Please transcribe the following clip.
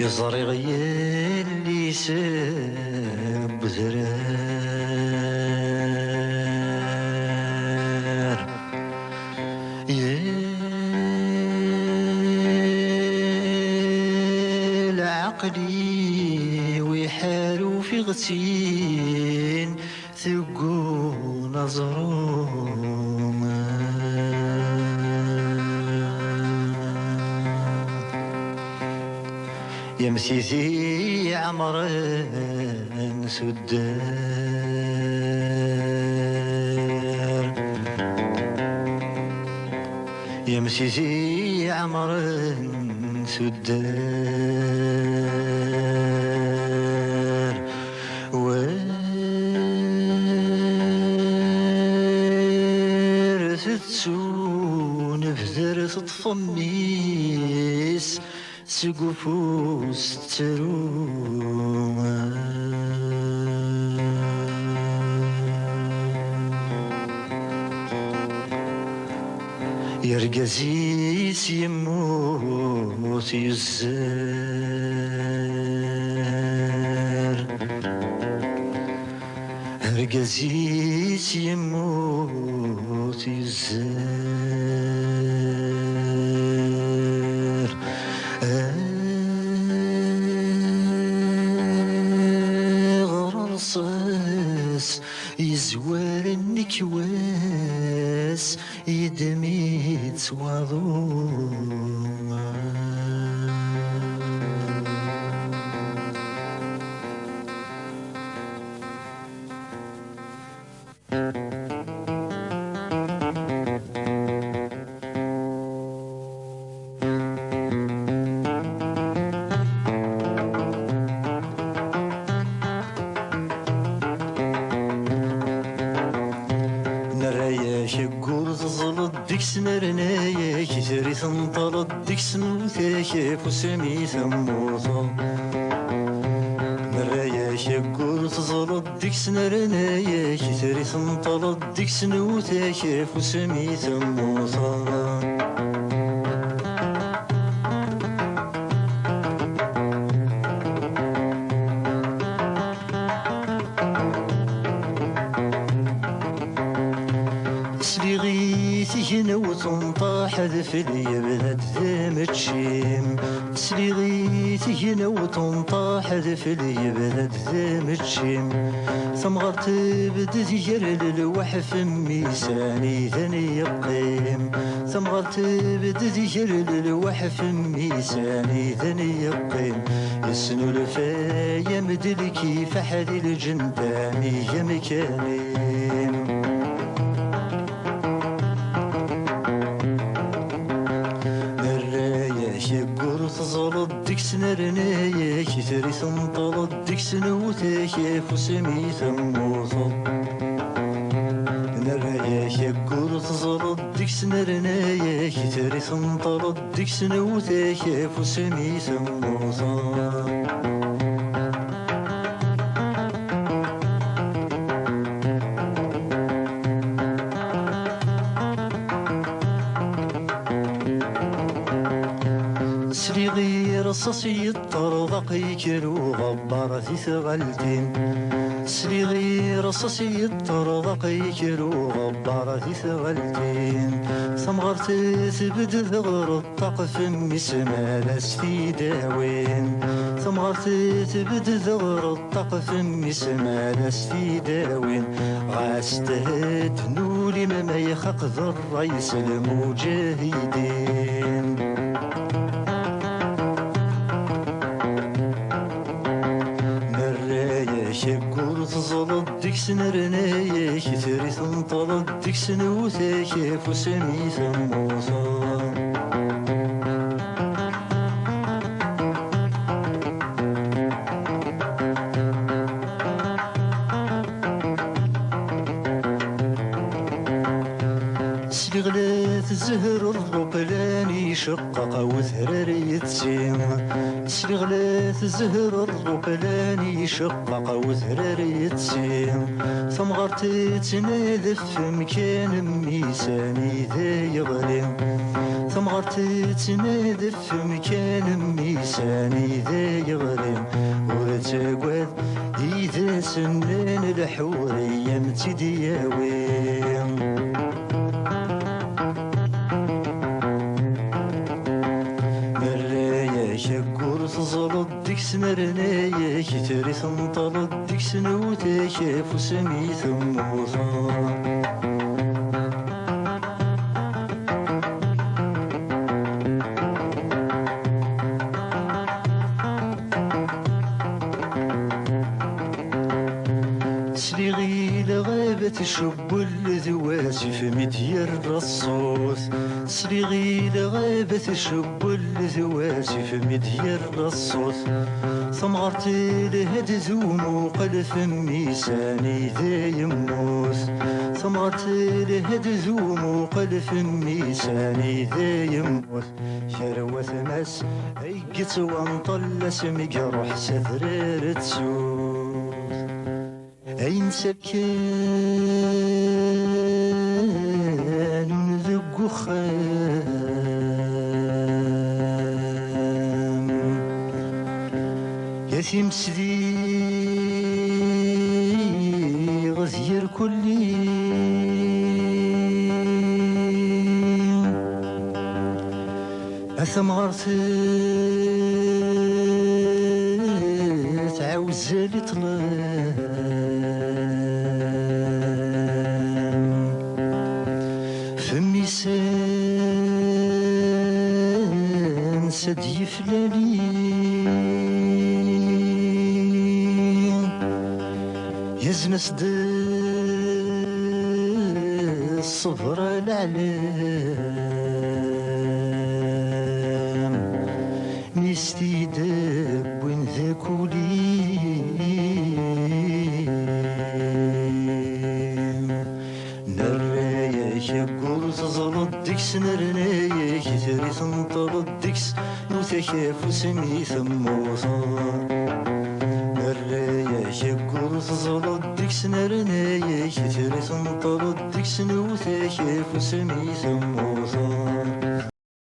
يزري غير اللي ساب ذرار يا العقلي ويحاروا في غسين ثقو نظرهم يا مسيسي عمران سدار يا مسيسي عمران سدار وارثت سون بذر تطفميس سقفوس تروما يرقزيس يموت يزار يرقزيس يموت يزار غرصاص يزوار النكواس يدميت وضوما سنرنايا كثري ثنطلت ديك سنوثاك فسمي ثموثا نرايا شكور تزلط ديك سنرنايا كثري ثنطلت ديك سنوثاك فسمي ثموثا حذف اليبنات ذمتشيم سليغيت هنا وتنطا حذف اليبنات ذمتشيم ثمغر تبدت يرل الوحف ميساني ثاني يقيم ثمغر تبدت يرل الوحف ميساني ثاني يقيم يسنو الفايا مدل كيف حد الجنداني يا مكانيم تزلط ديك سنرنايا كثري ثنطلط ديك سنوثاك فسمي ثموثا نرايا شكور تزلط ديك سنرنايا كثري ثنطلط ديك سنوثاك فسمي ثموثا رصاصي الطرق يكرو غبار في ثغلتين سليغي رصاصي الطرق يكرو غبار في ثغلتين ثمغر تثبت ثغر الطقف مسمالاس في داوين ثمغر تثبت ثغر الطقف مسمالاس في داوين غاستهد نولي ما يخق ذا الرئيس المجاهدين تزلط ديكس نرنايك تري تنطلق ديكس نوثاك فسمي ثموصا سلغلات زهر الربلاني شقق وثرر يتسيم سلغلات زهر الربلاني شقق وثرر يتسيم ثمغرتي تنادف مكان ميساني ذا يغريم ثمغرتي تنادف مكان ميساني ذا يغريم وتقعد إذا سنان الحورية متدياويم شكور تزلط ديكس نرنايك تري تنطلط ديكس نوتاك فسمي ثموصا سليغي لغابة الشب الذواسي في مدير الصوت سليغي لغابة الشب الذواسي في مدير الصوت ثمغرتي لهد ذوم قلف ميساني ذا يموت ثمغرتي لهد ذوم قلف ميساني ذا يموت شروة ماس ايقت وانطل سمك روح سذرير تسوس أين سكان ذق خام يثيم سدي غزير كلي أثم غرثت عوزالي فمي سان سدي فلالي يزنس د الصبر العلام نستي دب وين ذاكولي شكور تزلط ديكس نرنايك تري تنطلط ديكس نوثاك فسمي ثموصا نرنايا شكور تزلط ديكس نرنايك تري تنطلط ديكس نوثاك فسمي ثموصا